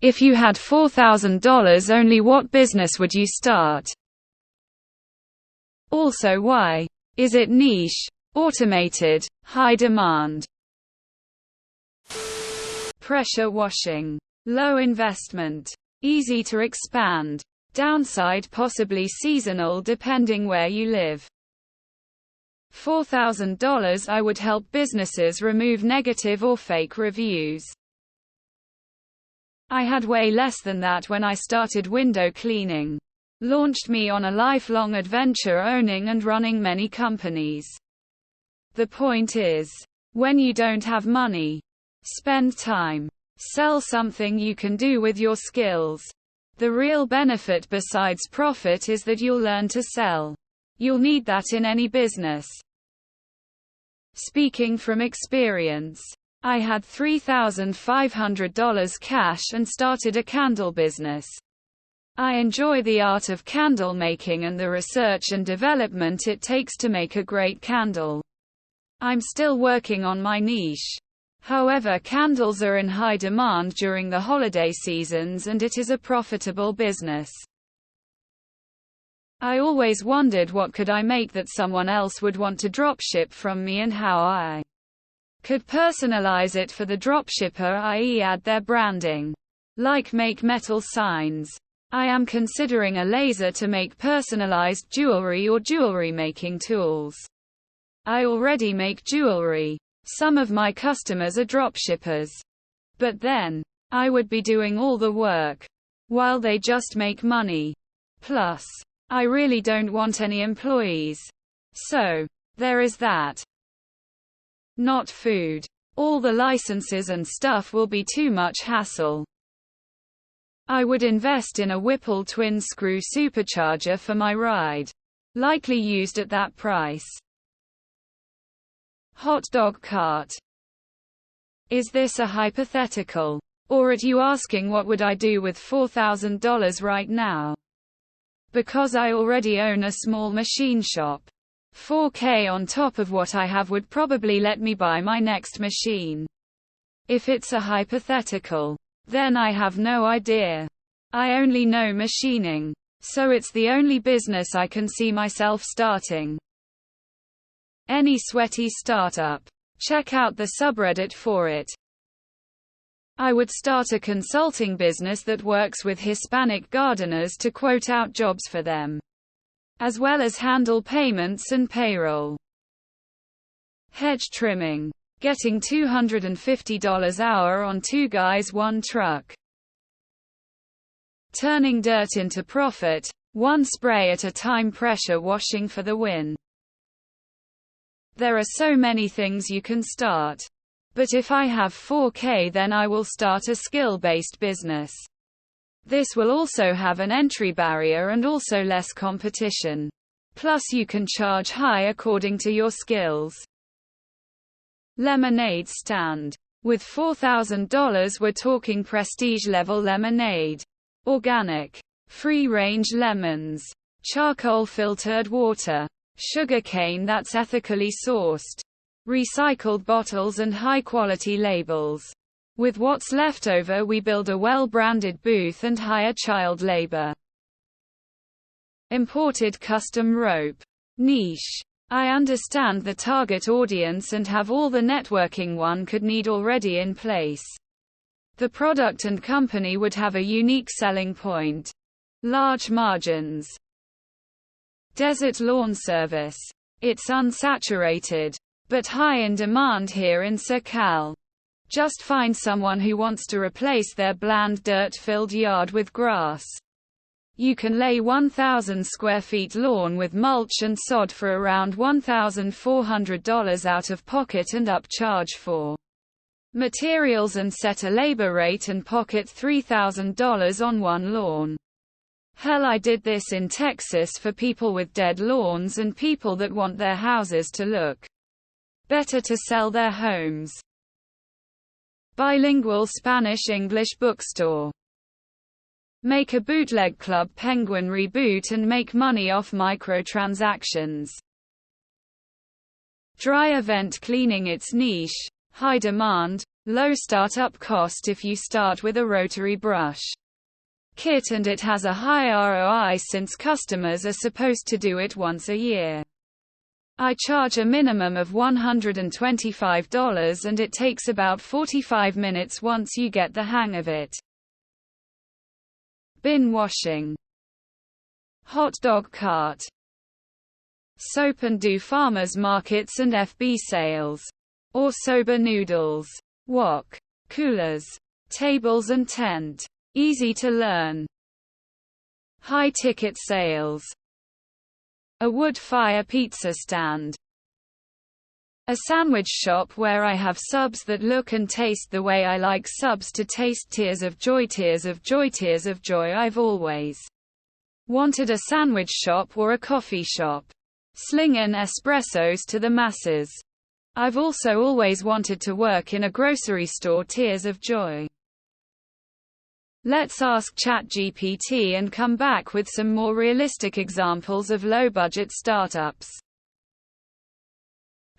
If you had $4,000 only, what business would you start? Also, why? Is it niche, automated, high demand? Pressure washing. Low investment. Easy to expand. Downside possibly seasonal depending where you live. $4,000 I would help businesses remove negative or fake reviews. I had way less than that when I started window cleaning. Launched me on a lifelong adventure owning and running many companies. The point is, when you don't have money, spend time. Sell something you can do with your skills. The real benefit besides profit is that you'll learn to sell. You'll need that in any business. Speaking from experience, I had $3,500 cash and started a candle business. I enjoy the art of candle making and the research and development it takes to make a great candle. I'm still working on my niche. However, candles are in high demand during the holiday seasons and it is a profitable business. I always wondered what could I make that someone else would want to dropship from me and how I could personalize it for the dropshipper, i.e. add their branding. Like make metal signs. I am considering a laser to make personalized jewelry or jewelry making tools. I already make jewelry. Some of my customers are dropshippers. But then, I would be doing all the work, while they just make money. Plus, I really don't want any employees. So, there is that. Not food. All the licenses and stuff will be too much hassle. I would invest in a Whipple twin-screw supercharger for my ride. Likely used at that price. Hot dog cart. Is this a hypothetical? Or are you asking what would I do with $4,000 right now? Because I already own a small machine shop. $4,000 on top of what I have would probably let me buy my next machine. If it's a hypothetical, then I have no idea. I only know machining. So it's the only business I can see myself starting. Any sweaty startup. Check out the subreddit for it. I would start a consulting business that works with Hispanic gardeners to quote out jobs for them, as well as handle payments and payroll. Hedge trimming. Getting $250 hour on 2 guys 1 truck. Turning dirt into profit, 1 spray at a time. Pressure washing for the win. There are so many things you can start. But if I have $4,000 then I will start a skill-based business. This will also have an entry barrier and also less competition. Plus you can charge high according to your skills. Lemonade stand. With $4,000 we're talking prestige-level lemonade. Organic. Free-range lemons. Charcoal-filtered water. Sugar cane that's ethically sourced. Recycled bottles and high-quality labels. With what's left over we build a well-branded booth and hire child labor. Imported custom rope. Niche. I understand the target audience and have all the networking one could need already in place. The product and company would have a unique selling point. Large margins. Desert lawn service. It's unsaturated, but high in demand here in SoCal. Just find someone who wants to replace their bland dirt-filled yard with grass. You can lay 1,000 square feet lawn with mulch and sod for around $1,400 out of pocket and upcharge for materials and set a labor rate and pocket $3,000 on 1 lawn. Hell, I did this in Texas for people with dead lawns and people that want their houses to look better to sell their homes. Bilingual Spanish-English bookstore. Make a bootleg Club Penguin reboot and make money off microtransactions. Dry event cleaning. Its niche, high demand, Low startup cost if you start with a rotary brush kit, and it has a high ROI since customers are supposed to do it once a year. I charge a minimum of $125 and it takes about 45 minutes once you get the hang of it. Bin washing. Hot dog cart. Soap and do farmers markets and FB sales. Or soba noodles. Wok. Coolers. Tables and tent. Easy to learn. High ticket sales. A wood fire pizza stand. A sandwich shop where I have subs that look and taste the way I like subs to taste. Tears of joy, tears of joy, tears of joy. I've always wanted a sandwich shop or a coffee shop. Slinging espressos to the masses. I've also always wanted to work in a grocery store. Tears of joy. Let's ask ChatGPT and come back with some more realistic examples of low-budget startups.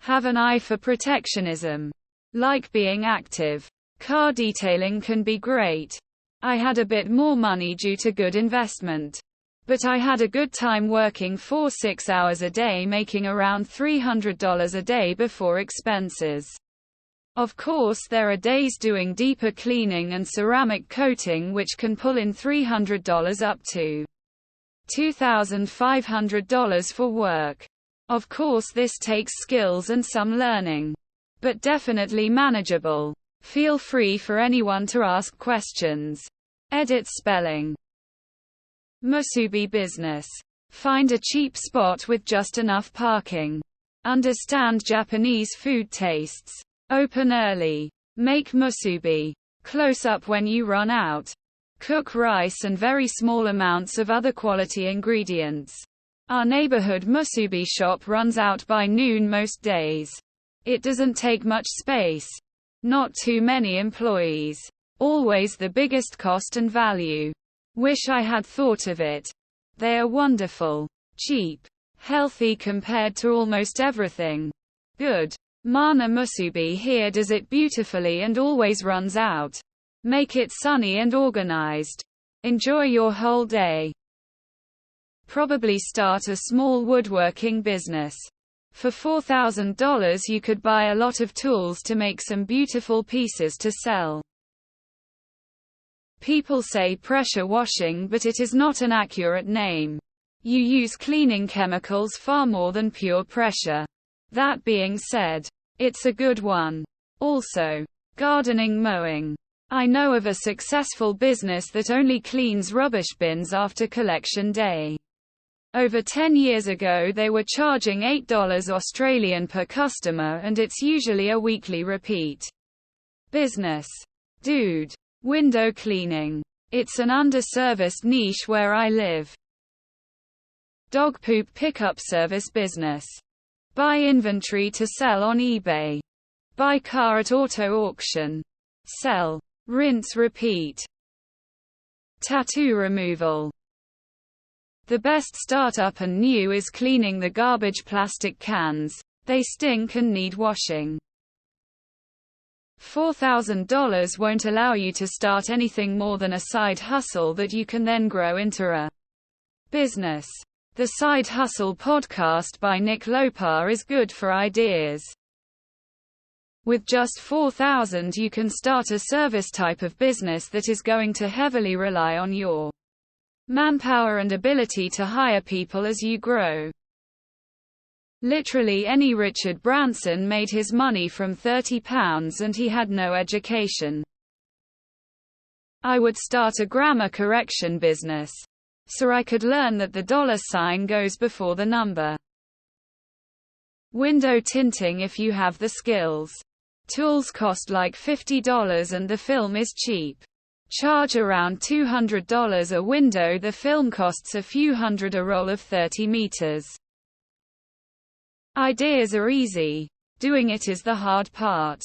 Have an eye for protectionism. Like being active. Car detailing can be great. I had a bit more money due to good investment. But I had a good time working for 6 hours a day, making around $300 a day before expenses. Of course, there are days doing deeper cleaning and ceramic coating which can pull in $300 up to $2,500 for work. Of course, this takes skills and some learning. But definitely manageable. Feel free for anyone to ask questions. Edit spelling. Musubi business. Find a cheap spot with just enough parking. Understand Japanese food tastes. Open early. Make musubi. Close up when you run out. Cook rice and very small amounts of other quality ingredients. Our neighborhood musubi shop runs out by noon most days. It doesn't take much space. Not too many employees. Always the biggest cost and value. Wish I had thought of it. They are wonderful. Cheap. Healthy compared to almost everything. Good. Mana musubi here does it beautifully and always runs out. Make it sunny and organized. Enjoy your whole day. Probably start a small woodworking business. For $4,000 you could buy a lot of tools to make some beautiful pieces to sell. People say pressure washing, but it is not an accurate name. You use cleaning chemicals far more than pure pressure. That being said, it's a good one. Also, gardening mowing. I know of a successful business that only cleans rubbish bins after collection day. Over 10 years ago they were charging $8 Australian per customer, and it's usually a weekly repeat business. Dude. Window cleaning. It's an underserviced niche where I live. Dog poop pickup service business. Buy inventory to sell on eBay. Buy car at auto auction. Sell. Rinse repeat. Tattoo removal. The best startup and new is cleaning the garbage plastic cans. They stink and need washing. $4,000 won't allow you to start anything more than a side hustle that you can then grow into a business. The Side Hustle podcast by Nick Lopar is good for ideas. With just $4,000 you can start a service type of business that is going to heavily rely on your manpower and ability to hire people as you grow. Literally any Richard Branson made his money from £30 and he had no education. I would start a grammar correction business. So I could learn that the $sign goes before the number. Window tinting if you have the skills. Tools cost like $50 and the film is cheap. Charge around $200 a window, the film costs a few hundred a roll of 30 meters. Ideas are easy. Doing it is the hard part.